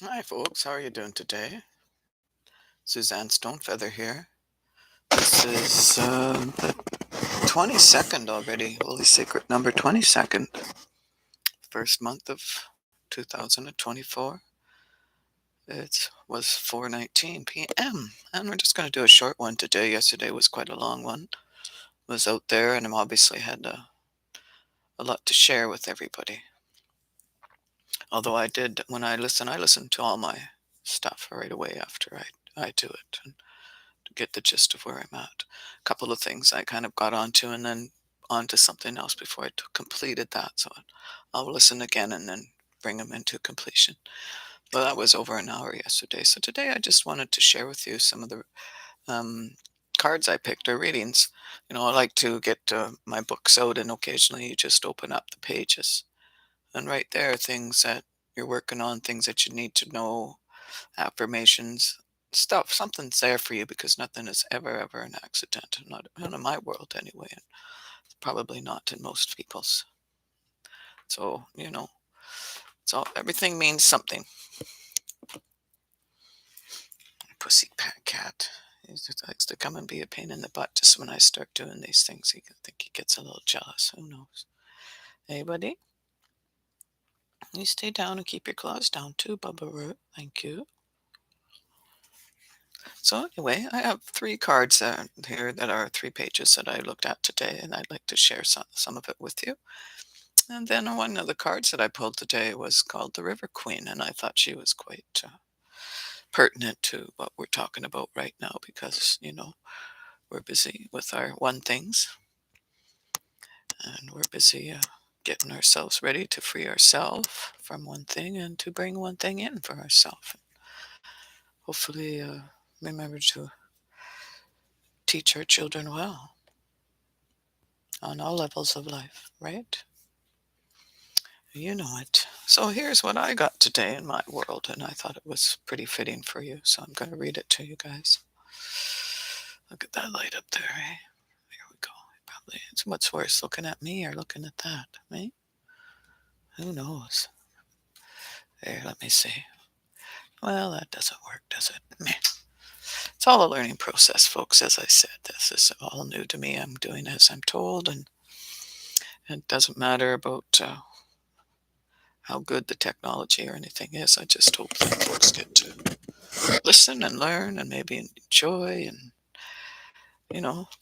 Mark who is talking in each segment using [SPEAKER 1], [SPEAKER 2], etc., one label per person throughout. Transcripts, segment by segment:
[SPEAKER 1] Hi, folks. How are you doing today? Suzanne Stonefeather here. This is the 22nd already. Holy Secret number 22nd. First month of 2024. It was 4:19 p.m. And we're just going to do a short one today. Yesterday was quite a long one. Was out there and I obviously had a lot to share with everybody. Although I did, when I listen to all my stuff right away after I do it. To get the gist of where I'm at. A couple of things I kind of got onto and then onto something else before completed that. So I'll listen again and then bring them into completion. Well, that was over an hour yesterday. So today I just wanted to share with you some of the um, cards I picked or readings. I like to get my books out and occasionally you just open up the pages. And right there, things that you're working on, things that you need to know, affirmations, stuff, something's there for you because nothing is ever an accident. Not in my world anyway, and probably not in most people's. So, everything means something. Pussy cat. He just likes to come and be a pain in the butt just when I start doing these things. I think he gets a little jealous. Who knows? Hey, buddy, you stay down and keep your claws down too, Bubba Root. Thank you. So anyway, I have three cards here that are 3 pages that I looked at today, and I'd like to share some of it with you. And then one of the cards that I pulled today was called the River Queen, and I thought she was quite pertinent to what we're talking about right now because, we're busy with our one things and we're busy getting ourselves ready to free ourselves from one thing and to bring one thing in for ourselves. Hopefully, remember to teach our children well on all levels of life, right? You know it. So here's what I got today in my world, and I thought it was pretty fitting for you, so I'm going to read it to you guys. Look at that light up there, eh? Here we go. Probably it's what's worse, looking at me or looking at that, eh? Who knows? There, let me see. Well, that doesn't work, does it? Meh. It's all a learning process, folks. As I said, this is all new to me. I'm doing as I'm told, and it doesn't matter about how good the technology or anything is. I just hope that folks get to listen and learn and maybe enjoy and,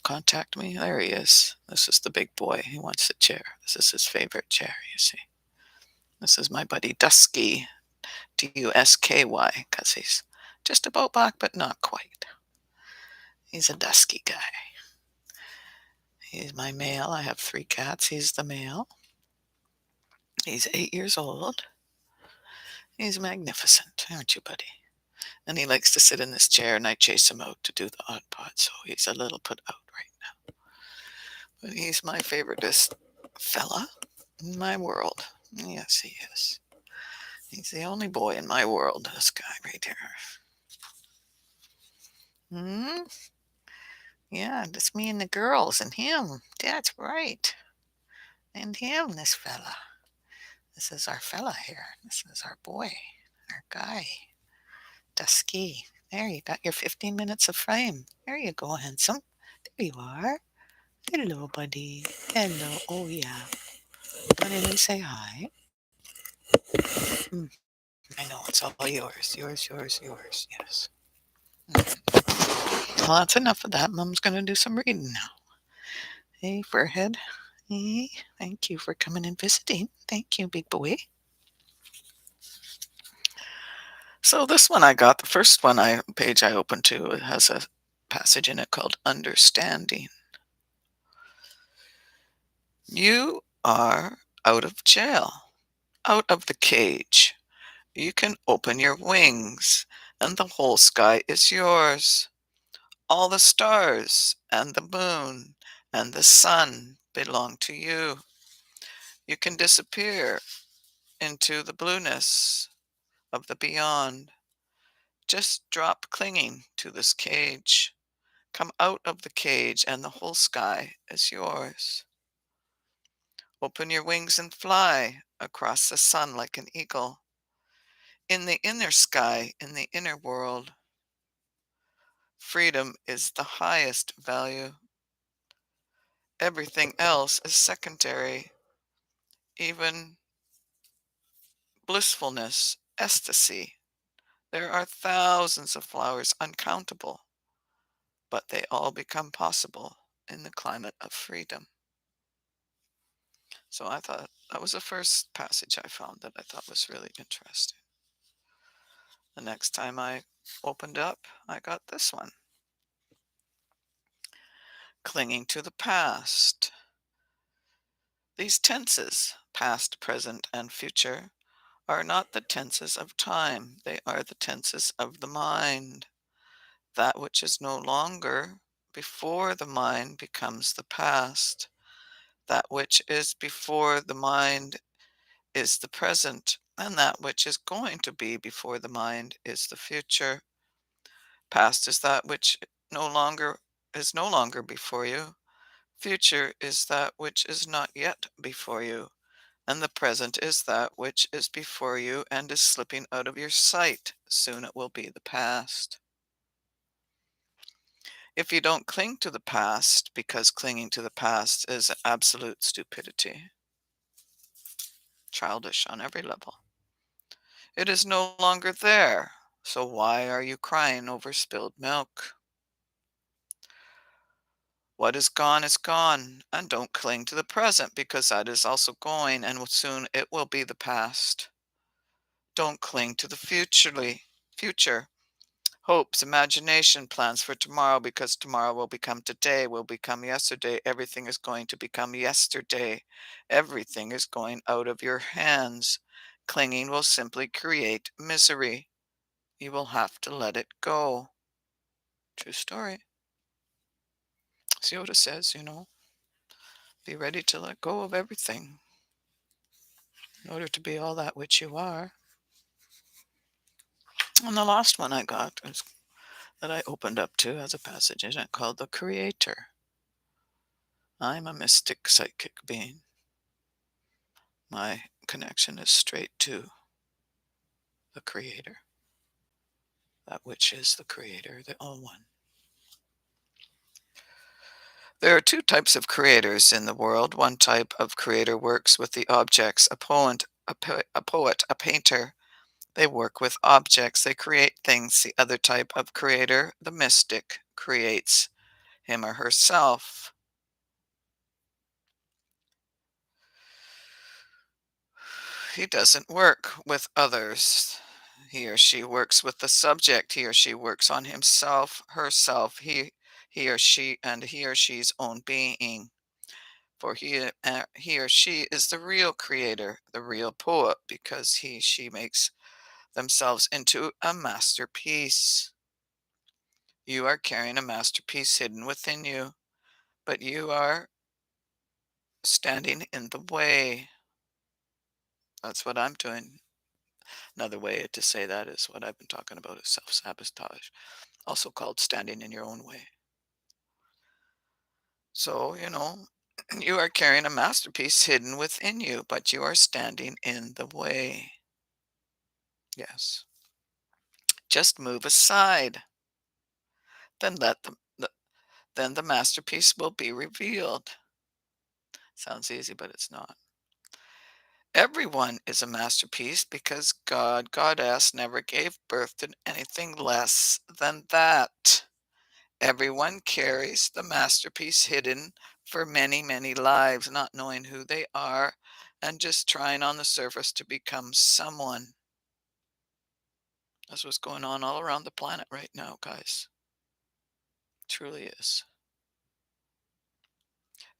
[SPEAKER 1] contact me. There he is. This is the big boy. He wants a chair. This is his favorite chair, you see. This is my buddy Dusky, Dusky, because he's just about black, but not quite. He's a dusky guy. He's my male. I have 3 cats. He's the male. He's 8 years old. He's magnificent, aren't you, buddy? And he likes to sit in this chair, and I chase him out to do the odd pod, so he's a little put out right now. But he's my favoriteest fella in my world. Yes, he is. He's the only boy in my world, this guy right here. Hmm? Yeah, just me and the girls and him. That's right. And him, this fella. This is our fella here. This is our boy, our guy. Dusky. There, you got your 15 minutes of fame. There you go, handsome. There you are. Hello, buddy. Hello. Oh, yeah. Why didn't you say hi? Mm, I know, it's all yours. Yours. Yes. Well, that's enough of that. Mom's going to do some reading now. Hey, Furhead. Hey, thank you for coming and visiting. Thank you, big boy. So this one I got, the first page I opened to, it has a passage in it called Understanding. You are out of jail, out of the cage. You can open your wings, and the whole sky is yours. All the stars and the moon and the sun belong to you. You can disappear into the blueness of the beyond. Just drop clinging to this cage. Come out of the cage, and the whole sky is yours. Open your wings and fly across the sun like an eagle. In the inner sky, in the inner world, freedom is the highest value. Everything else is secondary, even blissfulness, ecstasy. There are thousands of flowers, uncountable, but they all become possible in the climate of freedom. So I thought that was the first passage I found that I thought was really interesting. The next time I opened up, I got this one. Clinging to the past. These tenses, past, present, and future, are not the tenses of time. They are the tenses of the mind. That which is no longer before the mind becomes the past. That which is before the mind is the present, and that which is going to be before the mind is the future. Past is that which no longer before you. Future is that which is not yet before you. And the present is that which is before you and is slipping out of your sight. Soon it will be the past. If you don't cling to the past, because clinging to the past is absolute stupidity, childish on every level, it is no longer there. So why are you crying over spilled milk? What is gone, and don't cling to the present, because that is also going, and soon it will be the past. Don't cling to the future. Hopes, imagination, plans for tomorrow, because tomorrow will become today, will become yesterday. Everything is going to become yesterday. Everything is going out of your hands. Clinging will simply create misery. You will have to let it go. True story. Yoda says, be ready to let go of everything in order to be all that which you are. And the last one I got was that I opened up to as a passage, and it called The Creator. I'm a mystic psychic being. My connection is straight to the Creator, that which is the Creator, the All One. There are two types of creators in the world. One type of creator works with the objects, a painter. They work with objects, they create things. The other type of creator, the mystic, creates him or herself. He doesn't work with others. He or she works with the subject. He or she works on himself, herself, he or she, and he or she's own being. For he or she is the real creator, the real poet, because she makes themselves into a masterpiece. You are carrying a masterpiece hidden within you, but you are standing in the way. That's what I'm doing. Another way to say that is what I've been talking about is self-sabotage, also called standing in your own way. So, you are carrying a masterpiece hidden within you, but you are standing in the way. Yes. Just move aside. Then then the masterpiece will be revealed. Sounds easy, but it's not. Everyone is a masterpiece because God, Goddess, never gave birth to anything less than that. Everyone carries the masterpiece hidden for many, many lives, not knowing who they are and just trying on the surface to become someone. That's what's going on all around the planet right now, guys. Truly is.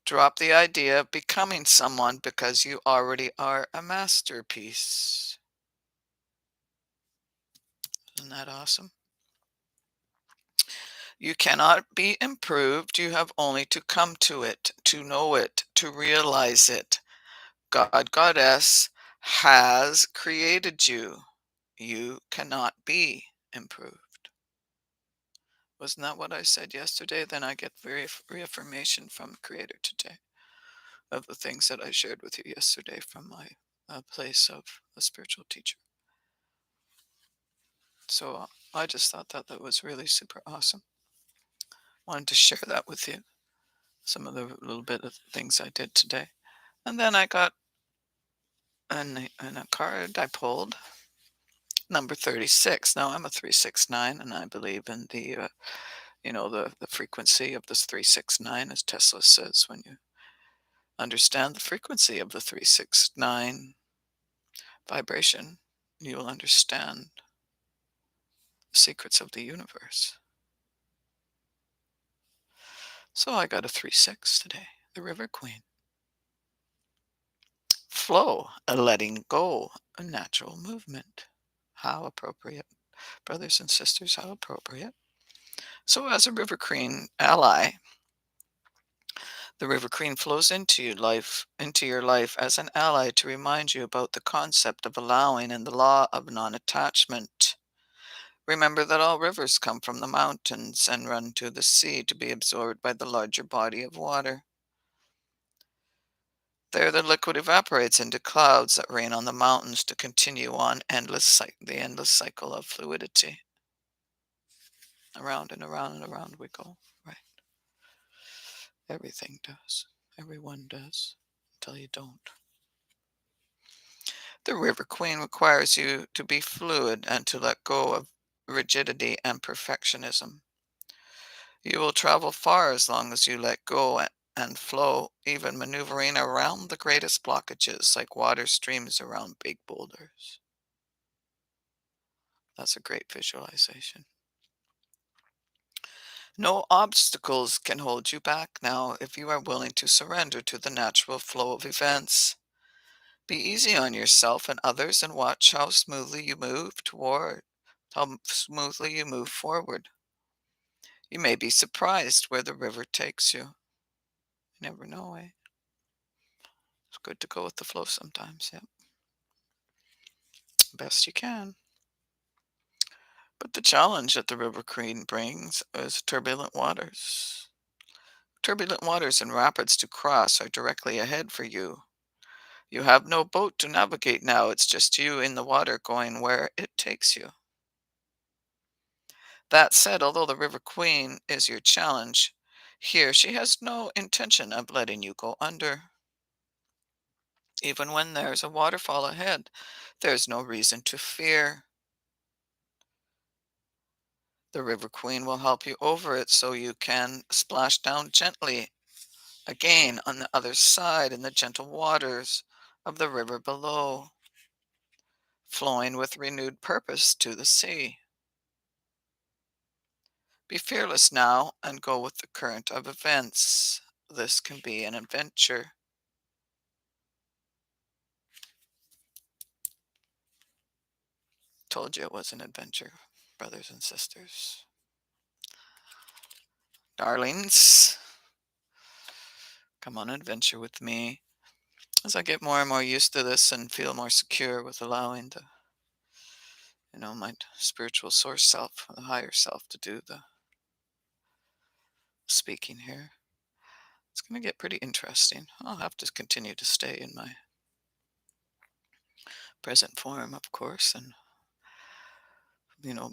[SPEAKER 1] Drop the idea of becoming someone because you already are a masterpiece. Isn't that awesome? You cannot be improved. You have only to come to it, to know it, to realize it. God, Goddess has created you. You cannot be improved. Wasn't that what I said yesterday? Then I get reaffirmation from Creator today of the things that I shared with you yesterday from my place of a spiritual teacher. So I just thought that that was really super awesome. Wanted to share that with you. Some of the little bit of things I did today. And then I got in a card I pulled number 36. Now I'm a 369 and I believe in the the frequency of this 369, as Tesla says. When you understand the frequency of the 369 vibration, you will understand the secrets of the universe. So I got a 3-6 today, the River Queen. Flow, a letting go, a natural movement. How appropriate. Brothers and sisters, how appropriate. So as a River Queen ally, the River Queen flows into your life as an ally to remind you about the concept of allowing and the law of non-attachment. Remember that all rivers come from the mountains and run to the sea to be absorbed by the larger body of water. There the liquid evaporates into clouds that rain on the mountains to continue on the endless cycle of fluidity. Around and around and around we go. Right. Everything does. Everyone does. Until you don't. The River Queen requires you to be fluid and to let go of rigidity and perfectionism. You will travel far as long as you let go and flow, even maneuvering around the greatest blockages like water streams around big boulders. That's a great visualization. No obstacles can hold you back now if you are willing to surrender to the natural flow of events. Be easy on yourself and others and watch how smoothly you move forward. You may be surprised where the river takes you. You never know, eh? It's good to go with the flow sometimes, yeah. Best you can. But the challenge that the River Queen brings is turbulent waters. Turbulent waters and rapids to cross are directly ahead for you. You have no boat to navigate now, it's just you in the water going where it takes you. That said, although the River Queen is your challenge, here she has no intention of letting you go under. Even when there's a waterfall ahead, there's no reason to fear. The River Queen will help you over it so you can splash down gently again on the other side in the gentle waters of the river below, flowing with renewed purpose to the sea. Be fearless now and go with the current of events. This can be an adventure. Told you it was an adventure, brothers and sisters. Darlings, come on an adventure with me. As I get more and more used to this and feel more secure with allowing my spiritual source self, the higher self, to do the speaking here, it's going to get pretty interesting. I'll have to continue to stay in my present form, of course, and,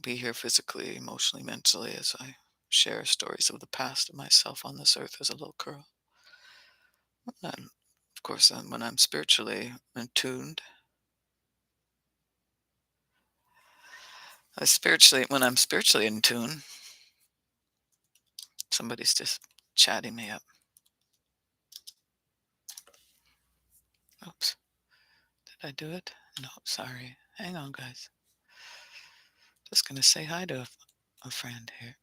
[SPEAKER 1] be here physically, emotionally, mentally as I share stories of the past of myself on this earth as a little girl. And, of course, when I'm spiritually attuned, when I'm spiritually in tune, somebody's just chatting me up. Oops. Did I do it? No, sorry. Hang on, guys. Just going to say hi to a friend here.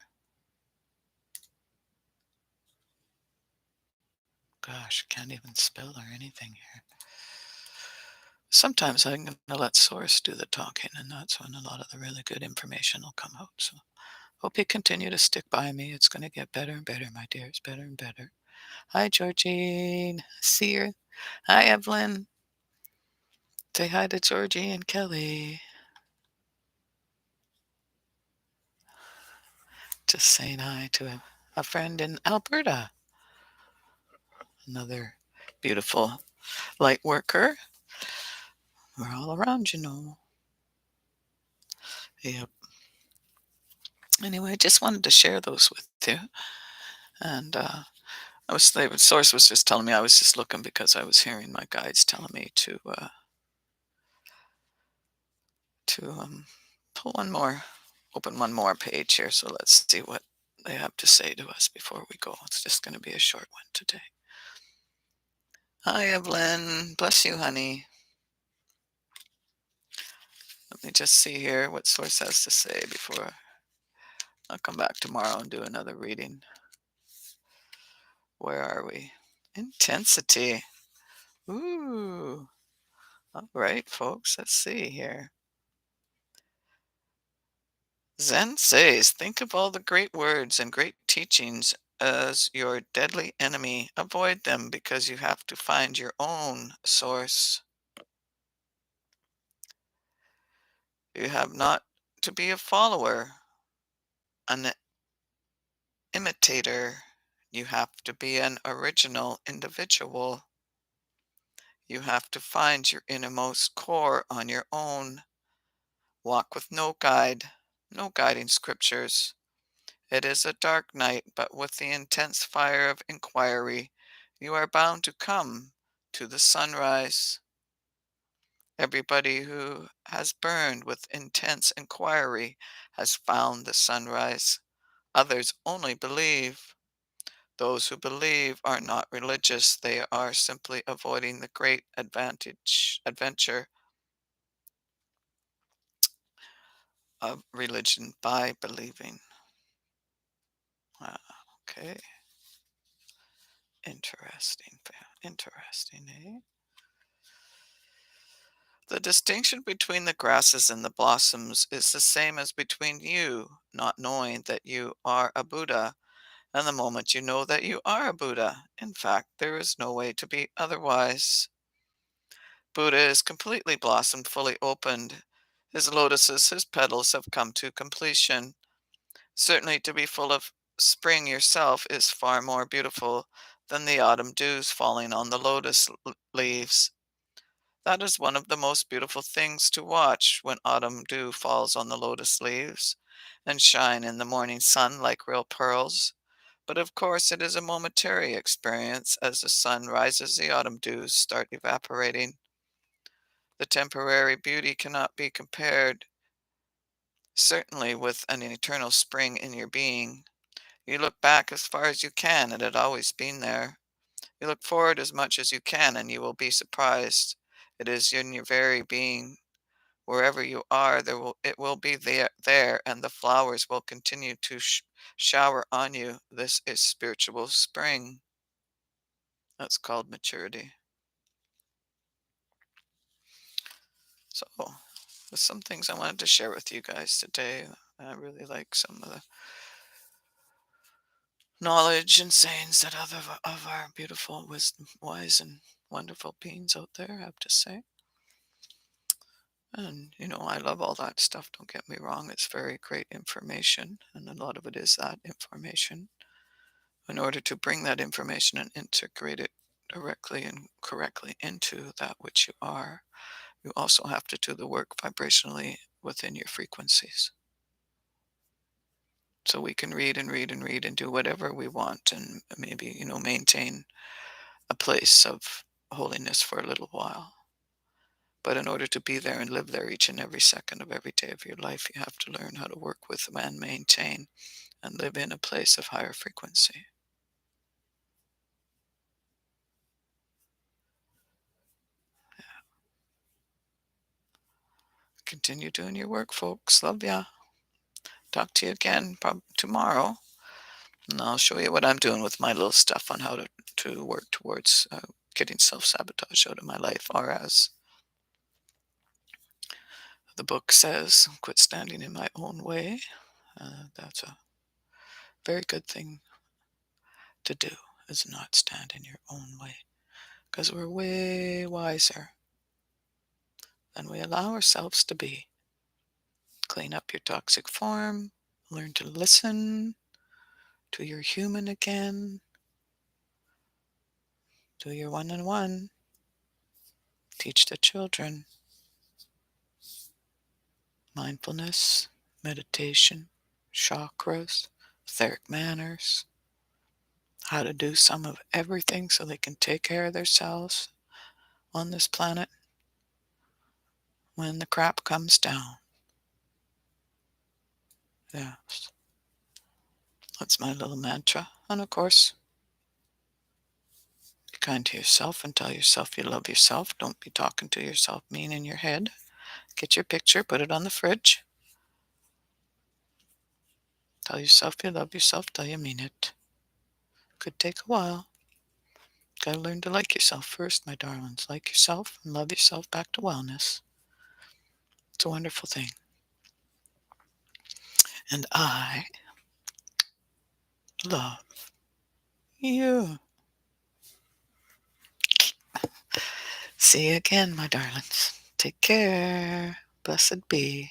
[SPEAKER 1] Gosh, can't even spell or anything here. Sometimes I'm going to let Source do the talking, and that's when a lot of the really good information will come out. So hope you continue to stick by me. It's going to get better and better, my dears, better and better. Hi, Georgine. See you. Hi, Evelyn. Say hi to Georgie and Kelly. Just saying hi to a friend in Alberta. Another beautiful light worker. We're all around, you know. Yep. Anyway, I just wanted to share those with you. And the source was just telling me I was just looking because I was hearing my guides telling me to pull one more, open one more page here. So let's see what they have to say to us before we go. It's just going to be a short one today. Hi, Evelyn. Bless you, honey. Let me just see here what source has to say before I'll come back tomorrow and do another reading. Where are we? Intensity. Ooh. All right, folks. Let's see here. Zen says, think of all the great words and great teachings as your deadly enemy. Avoid them because you have to find your own source. You have not to be a follower, an imitator. You have to be an original individual. You have to find your innermost core on your own. Walk with no guide, no guiding scriptures. It is a dark night, but with the intense fire of inquiry, you are bound to come to the sunrise. Everybody who has burned with intense inquiry has found the sunrise. Others only believe. Those who believe are not religious, they are simply avoiding the great adventure of religion by believing. Ah, okay, interesting, interesting, eh? The distinction between the grasses and the blossoms is the same as between you not knowing that you are a Buddha and the moment you know that you are a Buddha. In fact, there is no way to be otherwise. Buddha is completely blossomed, fully opened. His lotuses, his petals have come to completion. Certainly, to be full of spring yourself is far more beautiful than the autumn dews falling on the lotus leaves. That is one of the most beautiful things to watch when autumn dew falls on the lotus leaves and shine in the morning sun like real pearls. But of course, it is a momentary experience. As the sun rises, the autumn dews start evaporating. The temporary beauty cannot be compared, certainly, with an eternal spring in your being. You look back as far as you can, and it had always been there. You look forward as much as you can, and you will be surprised. It is in your very being. Wherever you are, it will be there, and the flowers will continue to shower on you. This is spiritual spring. That's called maturity. So, there's some things I wanted to share with you guys today. I really like some of the knowledge and sayings that other of our beautiful, wisdom, wise, and wonderful beings out there have to say. And, I love all that stuff. Don't get me wrong. It's very great information. And a lot of it is that information. In order to bring that information and integrate it directly and correctly into that which you are, you also have to do the work vibrationally within your frequencies. So we can read and read and read and do whatever we want and maybe, maintain a place of holiness for a little while. But in order to be there and live there each and every second of every day of your life, you have to learn how to work with and maintain and live in a place of higher frequency. Continue doing your work, folks. Love ya. Talk to you again tomorrow. And I'll show you what I'm doing with my little stuff on how to work towards getting self-sabotage out of my life. Or as the book says, quit standing in my own way. That's a very good thing to do, is not stand in your own way. Because we're way wiser than we allow ourselves to be. Clean up your toxic form. Learn to listen to your human again. Do your one-on-one. Teach the children. Mindfulness, meditation, chakras, etheric manners, how to do some of everything so they can take care of themselves on this planet when the crap comes down. Yes, that's my little mantra. And of course, be kind to yourself and tell yourself you love yourself. Don't be talking to yourself mean in your head. Get your picture, put it on the fridge. Tell yourself you love yourself till you mean it. Could take a while. Gotta learn to like yourself first, my darlings. Like yourself and love yourself back to wellness. It's a wonderful thing. And I love you. See you again, my darlings. Take care. Blessed be.